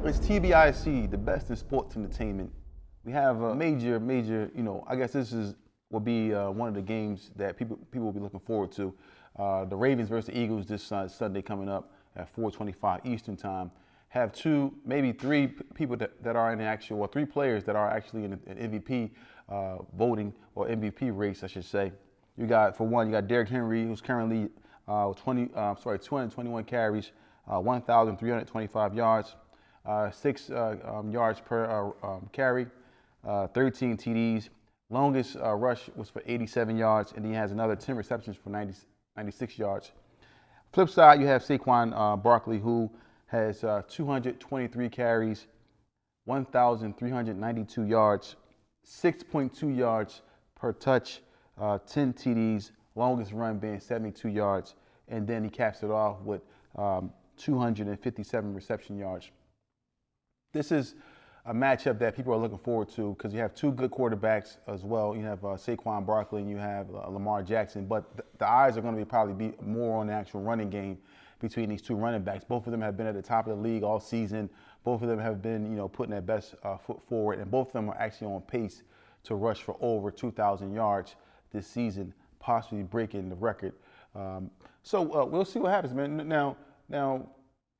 It's TBISE, the best in sports entertainment. We have a major, I guess will be one of the games that people will be looking forward to. The Ravens versus the Eagles this Sunday coming up at 4:25 Eastern Time. Have two, maybe three people that are in the actual, or three players that are actually in an MVP voting, or MVP race, I should say. You got Derrick Henry, who's currently 221 carries, 1,325 yards, 6 yards per carry, 13 TDs. Longest rush was for 87 yards, and he has another 10 receptions for 96 yards. Flip side, you have Saquon Barkley, who has 223 carries, 1,392 yards, 6.2 yards per touch, 10 TDs, longest run being 72 yards, and then he caps it off with 257 reception yards. This is a matchup that people are looking forward to because you have two good quarterbacks as well. You have Saquon Barkley and you have Lamar Jackson, but the eyes are going to probably be more on the actual running game between these two running backs. Both of them have been at the top of the league all season. Both of them have been, putting their best foot forward, and both of them are actually on pace to rush for over 2,000 yards this season, possibly breaking the record. So we'll see what happens, man. Now,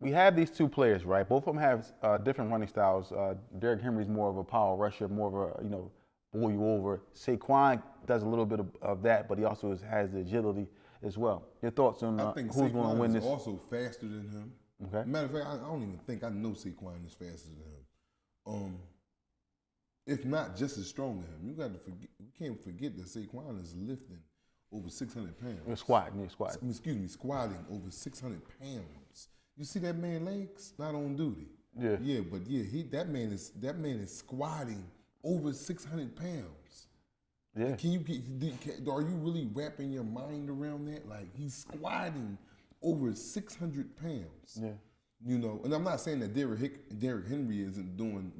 we have these two players, right? Both of them have different running styles. Derrick Henry's more of a power rusher, more of a, blow you over. Saquon does a little bit of that, but he also has the agility as well. Your thoughts on who's going to win this? I think Saquon is also faster than him. Okay. Matter of fact, I don't even think I know Saquon is faster than him. If not just as strong as him. You can't forget that Saquon is lifting over 600 pounds. You're squatting. Excuse me, squatting over 600 pounds. You see that man legs? Not on duty. Yeah. Yeah, but that man is squatting over 600 pounds. Yeah. Are you really wrapping your mind around that? Like, he's squatting over 600 pounds. Yeah. And I'm not saying that Derrick Henry isn't doing,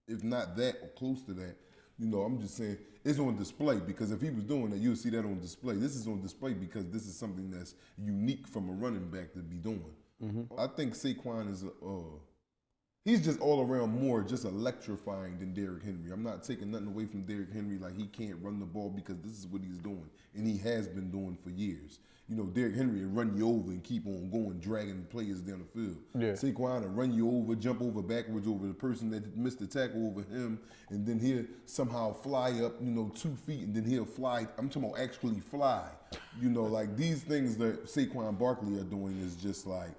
if not that or close to that. I'm just saying it's on display, because if he was doing that, you'll see that on display. This is on display because this is something that's unique from a running back to be doing. Mm-hmm. I think Saquon is he's just all around more just electrifying than Derrick Henry. I'm not taking nothing away from Derrick Henry, like he can't run the ball, because this is what he's doing, and he has been doing for years. Derrick Henry will run you over and keep on going, dragging players down the field. Yeah. Saquon will run you over, jump over backwards over the person that missed the tackle over him, and then he'll somehow fly up, 2 feet, and then he'll fly. I'm talking about actually fly. Like these things that Saquon Barkley are doing is just like,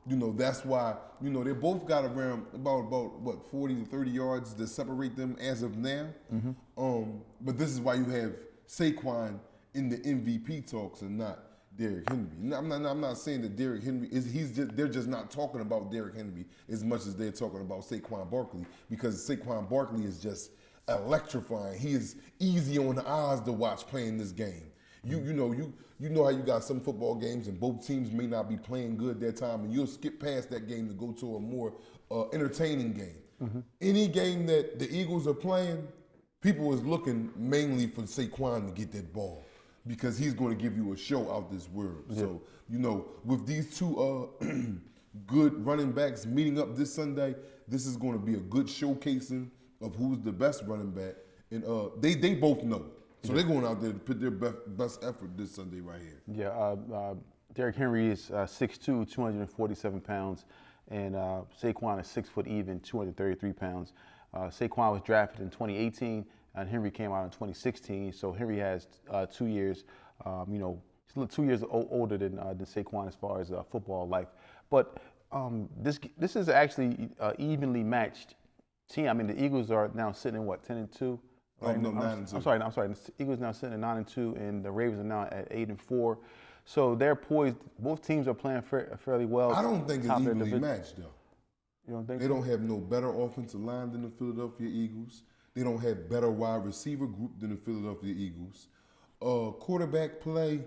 that's why, they both got around about what, 40 to 30 yards that separate them as of now. Mm-hmm. But this is why you have Saquon in the MVP talks and not Derrick Henry. I'm not saying that Derrick Henry they're just not talking about Derrick Henry as much as they're talking about Saquon Barkley, because Saquon Barkley is just electrifying. He is easy on the eyes to watch playing this game. You know how you got some football games and both teams may not be playing good that time, and you'll skip past that game to go to a more entertaining game. Mm-hmm. Any game that the Eagles are playing, people is looking mainly for Saquon to get that ball, because he's going to give you a show out this world. Yeah. So, with these two good running backs meeting up this Sunday, this is going to be a good showcasing of who's the best running back. And they both know. So they're going out there to put their best effort this Sunday right here. Yeah, Derrick Henry is 6'2", 247 pounds, and Saquon is 6 foot even, 233 pounds. Saquon was drafted in 2018, and Henry came out in 2016. So Henry has 2 years, he's 2 years older than Saquon as far as football life. But this is actually evenly matched team. I mean, the Eagles are now sitting in what, 10-2? Right? No, 9-2. I'm sorry. The Eagles now sitting at 9-2, and the Ravens are now at 8-4. So they're poised. Both teams are playing fairly well. I don't think it's evenly matched, though. You don't think they don't have no better offensive line than the Philadelphia Eagles. They don't have better wide receiver group than the Philadelphia Eagles. Quarterback play,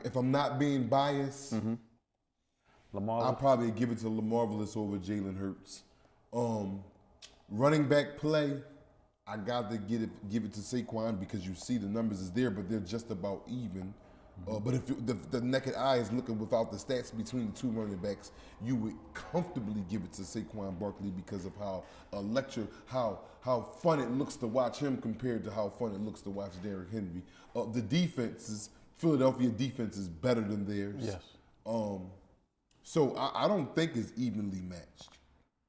if I'm not being biased, mm-hmm. I'll probably give it to LaMarvelous over Jalen Hurts. Running back play, I got to give it to Saquon, because you see the numbers is there, but they're just about even. But if the naked eye is looking without the stats between the two running backs, you would comfortably give it to Saquon Barkley because of how fun it looks to watch him compared to how fun it looks to watch Derrick Henry. Philadelphia defense is better than theirs. Yes. So I don't think it's evenly matched.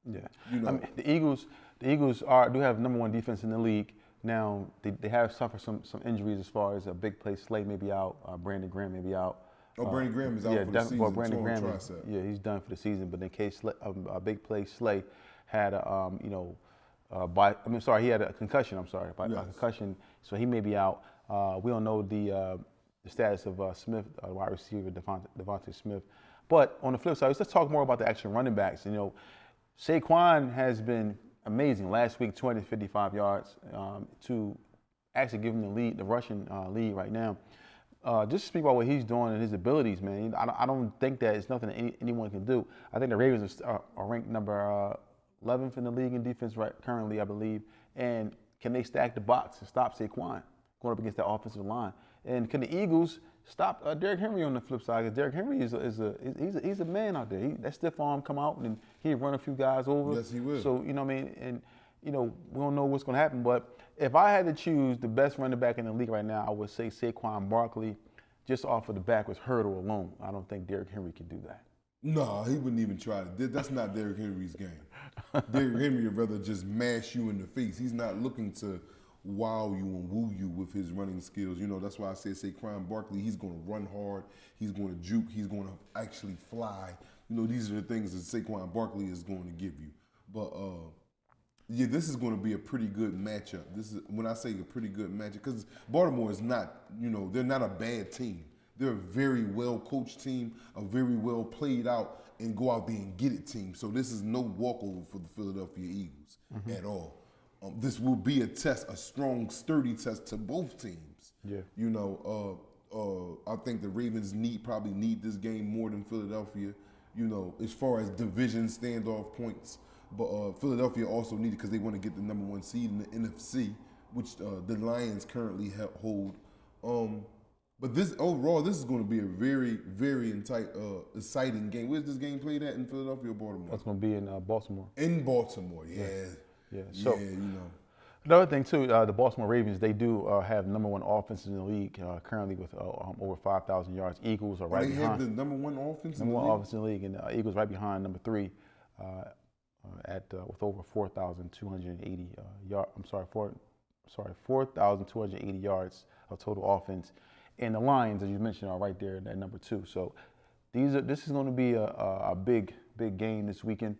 Yeah. You know, I mean, the Eagles do have #1 defense in the league. Now they have suffered some injuries as far as a big play Slay may be out, Brandon Graham may be out. Brandon Graham is out for the season. Well, Brandon torn Graham, tricep. he's done for the season. But in case a big play Slay had a he had a concussion. I'm sorry, a concussion, so he may be out. We don't know the status of Smith, wide receiver Devontae Smith. But on the flip side, let's talk more about the actual running backs. You know, Saquon has been amazing. Last week, 255 yards to actually give him the lead, the rushing lead right now. Just speak about what he's doing and his abilities, man. I don't think that it's nothing that anyone can do. I think the Ravens are ranked number 11th in the league in defense currently, I believe. And can they stack the box and stop Saquon going up against that offensive line? And can the Eagles stop Derrick Henry on the flip side? Because Derrick Henry he's a man out there. That stiff arm come out and he'd run a few guys over. Yes, he will. So, you know what I mean? And, you know, we don't know what's going to happen. But if I had to choose the best running back in the league right now, I would say Saquon Barkley, just off of the backwards hurdle alone. I don't think Derrick Henry can do that. No, he wouldn't even try to. That's not Derrick Henry's game. Derrick Henry would rather just mash you in the face. He's not looking to wow you and woo you with his running skills. You know, that's why I say Saquon Barkley, he's going to run hard, he's going to juke, he's going to actually fly. You know, these are the things that Saquon Barkley is going to give you. But, yeah, this is going to be a pretty good matchup. This is when I say a pretty good matchup, because Baltimore is not, you know, they're not a bad team. They're a very well-coached team, a very well played out and go out there and get it team. So this is no walkover for the Philadelphia Eagles at all. This will be a test, a strong, sturdy test to both teams. Yeah. You know, I think the Ravens probably need this game more than Philadelphia, you know, as far as division standoff points. But Philadelphia also need it because they want to get the #1 seed in the NFC, which the Lions currently hold. But this overall, this is going to be a very, very exciting game. Where's this game played at, in Philadelphia or Baltimore? That's going to be in Baltimore. In Baltimore, yeah. Yeah. So, you know. Another thing too, the Baltimore Ravens, they do have #1 offense in the league currently with over 5,000 yards. Eagles are right behind. They have the #1 offense in the #1 league? offense in the league, and Eagles right behind #3 with over 4,280 yards. 4,280 yards of total offense. And the Lions, as you mentioned, are right there at #2. So this is going to be a big game this weekend.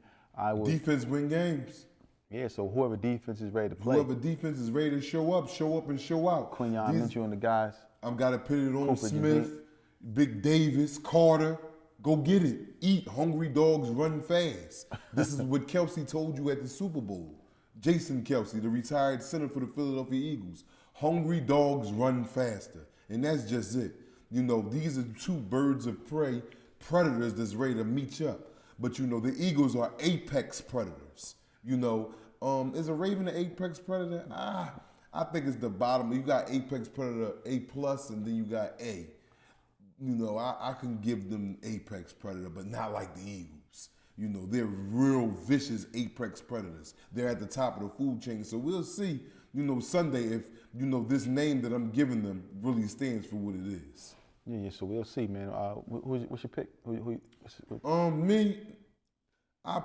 Defense win games. Yeah, so whoever defense is ready to play. Whoever defense is ready to show up and show out. Quinyon Minshew and the guys. I've got to put it on Cooper Smith, Big Davis, Carter. Go get it. Eat. Hungry dogs run fast. This is what Kelsey told you at the Super Bowl. Jason Kelsey, the retired center for the Philadelphia Eagles. Hungry dogs run faster. And that's just it. You know, these are two birds of prey, predators that's ready to meet you up. But, you know, the Eagles are apex predators. You know, is a Raven an apex predator? I think it's the bottom. You got apex predator A+, and then you got A. You know, I can give them apex predator, but not like the Eagles. You know, they're real vicious apex predators. They're at the top of the food chain. So we'll see, you know, Sunday if, you know, this name that I'm giving them really stands for what it is. Yeah, so we'll see, man. What's your pick? Me, I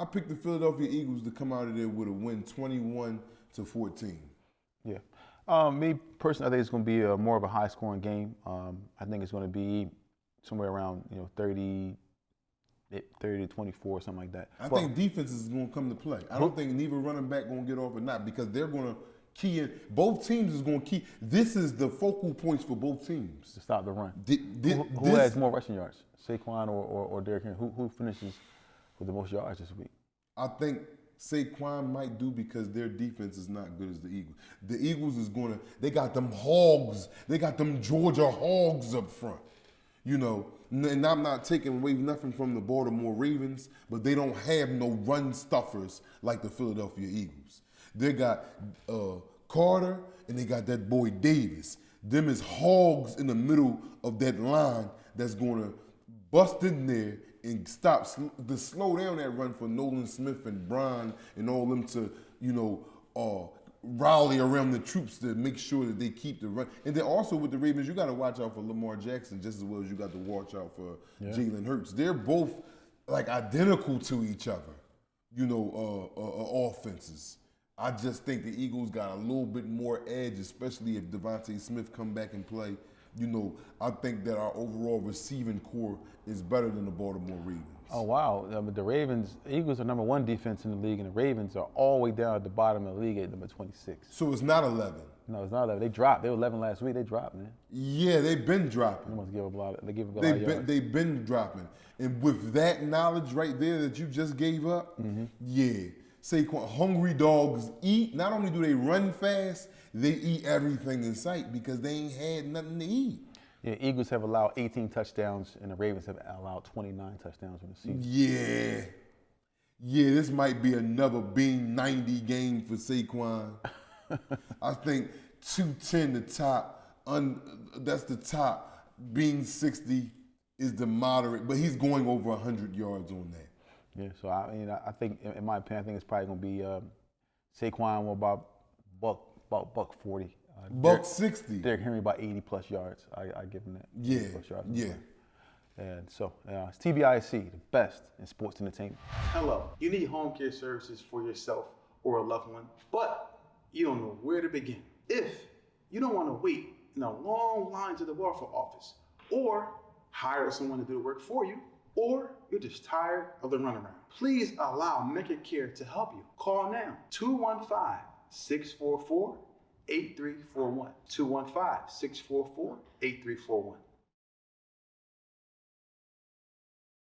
picked the Philadelphia Eagles to come out of there with a win, 21-14. Yeah. Me personally, I think it's going to be more of a high-scoring game. I think it's going to be somewhere around 30 to 24, something like that. I think defense is going to come to play. I don't think neither running back going to get off or not because they're going to key in. Both teams is going to key. This is the focal points for both teams. To stop the run. Who has more rushing yards, Saquon or Derrick Henry? Who finishes with the most yards this week? I think Saquon might do because their defense is not good as the Eagles. The Eagles is going to, they got them hogs. They got them Georgia hogs up front. You know, and I'm not taking away nothing from the Baltimore Ravens, but they don't have no run stuffers like the Philadelphia Eagles. They got Carter and they got that boy Davis. Them is hogs in the middle of that line that's going to bust in there and to slow down that run for Nolan Smith and Brian and all them to, rally around the troops to make sure that they keep the run. And then also with the Ravens, you got to watch out for Lamar Jackson just as well as you got to watch out for Jalen Hurts. They're both like identical to each other, offenses. I just think the Eagles got a little bit more edge, especially if Devontae Smith come back and play. I think that our overall receiving core is better than the Baltimore Ravens. Oh, wow. The Eagles are number 1 defense in the league, and the Ravens are all the way down at the bottom of the league at number 26. So it's not 11. No, it's not 11. They dropped. They were 11 last week. They dropped, man. Yeah, they've been dropping. They must give up a lot. They give up a lot of yards. They've been dropping. And with that knowledge right there that you just gave up, yeah. Saquon, hungry dogs eat. Not only do they run fast, they eat everything in sight because they ain't had nothing to eat. Yeah, Eagles have allowed 18 touchdowns, and the Ravens have allowed 29 touchdowns in the season. Yeah. Yeah, this might be another Bean 90 game for Saquon. I think 210 the top. That's the top. Bean 60 is the moderate, but he's going over 100 yards on that. Yeah, so I think, in my opinion, I think it's probably going to be Saquon about buck 40. Buck 60. Derrick Henry about 80 plus yards. I give him that. Yeah, plus yards yeah. And so it's TBISE, the best in sports entertainment. Hello. You need home care services for yourself or a loved one, but you don't know where to begin. If you don't want to wait in a long line to the welfare office, or hire someone to do the work for you, or you're just tired of the runaround, please allow Mecca Care to help you. Call now, 215-644-8341. 215-644-8341.